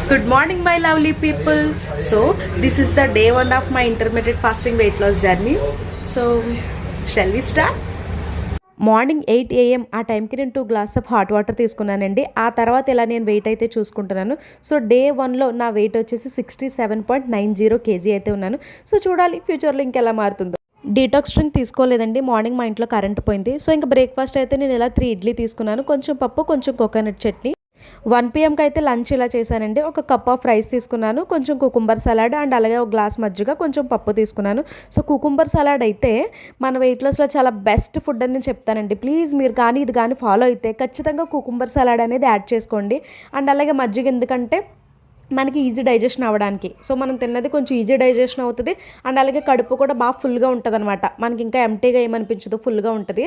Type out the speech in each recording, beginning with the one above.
Good morning, my lovely people. So, this is the day one of my intermittent fasting weight loss journey. So, shall we start? Morning 8 AM ఆ టైంకి నేను 2 glass of hot water తీసుకున్నానండి. ఆ తర్వాత ఇలా నేను wait అయితే చూసుకుంటున్నాను. సో డే 1లో నా వెయిట్ వచ్చేసి 67.90 kg అయితే ఉన్నాను. సో చూడాలి ఫ్యూచర్లో ఇంకెలా మారుతుందో. Detox drink తీసుకోలేదండి. మార్నింగ్ మా ఇంట్లో కరెంట్ పోయింది. సో ఇంకా బ్రేక్ఫాస్ట్ అయితే నేను ఇలా 3 ఇడ్లీ తీసుకున్నాను. కొంచెం పప్పు, కొంచెం కోకోనట్ చట్నీ. 1 PMకి అయితే లంచ్ ఇలా చేశానండి. ఒక కప్ ఆఫ్ రైస్ తీసుకున్నాను, కొంచెం కుకుంబర్ సలాడ్ అండ్ అలాగే ఒక గ్లాస్ మజ్జిగ, కొంచెం పప్పు తీసుకున్నాను. సో కుకుంబర్ సలాడ్ అయితే మన వెయిట్ లాస్లో చాలా బెస్ట్ ఫుడ్ అని నేను చెప్తానండి. ప్లీజ్ మీరు కానీ ఇది కానీ ఫాలో అయితే ఖచ్చితంగా కుకుంబర్ సలాడ్ అనేది యాడ్ చేసుకోండి. అండ్ అలాగే మజ్జిగ ఎందుకంటే మనకి ఈజీ డైజెషన్ అవ్వడానికి. సో మనం తిన్నది కొంచెం ఈజీ డైజెషన్ అవుతుంది. అండ్ అలాగే కడుపు కూడా బాగా ఫుల్గా ఉంటుంది అనమాట. మనకి ఇంకా ఎంటీగా ఏమనిపించదు, ఫుల్గా ఉంటుంది.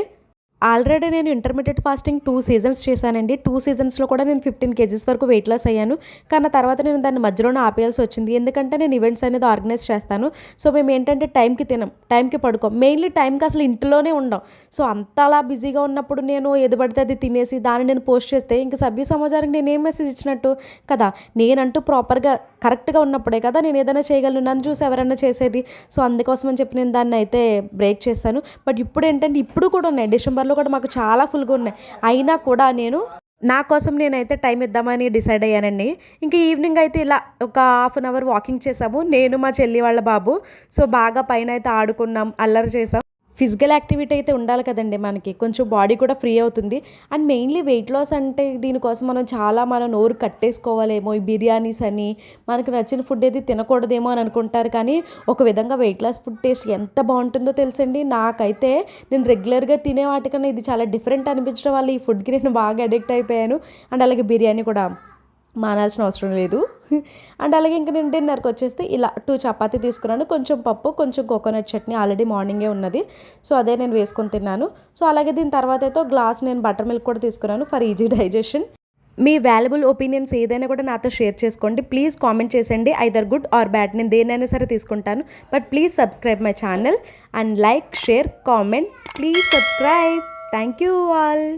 ఆల్రెడీ నేను ఇంటర్మీడియట్ ఫాస్టింగ్ 2 సీజన్స్ చేశానండి. 2 సీజన్స్లో కూడా నేను 15 kgs వరకు వెయిట్ లాస్ అయ్యాను. కానీ తర్వాత నేను దాన్ని మధ్యలోనే ఆపేయాల్సి వచ్చింది. ఎందుకంటే నేను ఈవెంట్స్ అనేది ఆర్గనైజ్ చేస్తాను. సో మేము ఏంటంటే టైంకి తినం, టైంకి పడుకోం, మెయిన్లీ టైంకి అసలు ఇంట్లోనే ఉండం. సో అంతలా బిజీగా ఉన్నప్పుడు నేను ఏది పడితే అది తినేసి దాన్ని నేను పోస్ట్ చేస్తే ఇంకా సభ్య సమాజానికి నేను ఏం మెసేజ్ ఇచ్చినట్టు కదా. నేనంటూ ప్రాపర్గా కరెక్ట్గా ఉన్నప్పుడే కదా నేను ఏదైనా చేయగలను, నన్ను చూసి ఎవరైనా చేసేది. సో అందుకోసం అని చెప్పి నేను దాన్ని అయితే బ్రేక్ చేశాను. బట్ ఇప్పుడు ఏంటంటే ఇప్పుడు కూడా ఉన్నాయి, డిసెంబర్లో కూడా మాకు చాలా ఫుల్గా ఉన్నాయి. అయినా కూడా నేను నా కోసం నేనైతే టైం ఇద్దామని డిసైడ్ అయ్యానండి. ఇంకా ఈవినింగ్ అయితే ఇలా ఒక హాఫ్ అన్ అవర్ వాకింగ్ చేసాము, నేను మా చెల్లి వాళ్ళ బాబు. సో బాగా పైన అయితే ఆడుకున్నాం, అల్లరి చేసాం. ఫిజికల్ యాక్టివిటీ అయితే ఉండాలి కదండి, మనకి కొంచెం బాడీ కూడా ఫ్రీ అవుతుంది. అండ్ మెయిన్లీ వెయిట్ లాస్ అంటే దీనికోసం మన నోరు కట్టేసుకోవాలేమో, ఈ బిర్యానీస్ అని మనకు నచ్చిన ఫుడ్ ఏది తినకూడదేమో అని అనుకుంటారు. కానీ ఒక విధంగా వెయిట్ లాస్ ఫుడ్ టేస్ట్ ఎంత బాగుంటుందో తెలుసండి. నాకైతే నేను రెగ్యులర్గా తినే వాటికన్నా ఇది చాలా డిఫరెంట్ అనిపించడం వల్ల ఈ ఫుడ్కి నేను బాగా అడిక్ట్ అయిపోయాను. అండ్ అలాగే బిర్యానీ కూడా మానాల్సిన అవసరం లేదు. అండ్ అలాగే ఇంకా నేను డిన్నర్కి వచ్చేస్తే ఇలా 2 చపాతీ తీసుకున్నాను, కొంచెం పప్పు, కొంచెం కోకోనట్ చట్నీ ఆల్రెడీ మార్నింగే ఉన్నది. సో అదే నేను వేసుకొని తిన్నాను. సో అలాగే దీని తర్వాత అయితే గ్లాస్ నేను బటర్ మిల్క్ కూడా తీసుకున్నాను for easy digestion. Me valuable opinions ఏదైనా కూడా నాతో షేర్ చేసుకోండి. ప్లీజ్ కామెంట్ చేసేయండి, ఐదర్ గుడ్ ఆర్ బ్యాడ్. నేను దేనైనా సరే తీసుకుంటాను. But please subscribe my channel and like, share, comment. Please subscribe. Thank you all.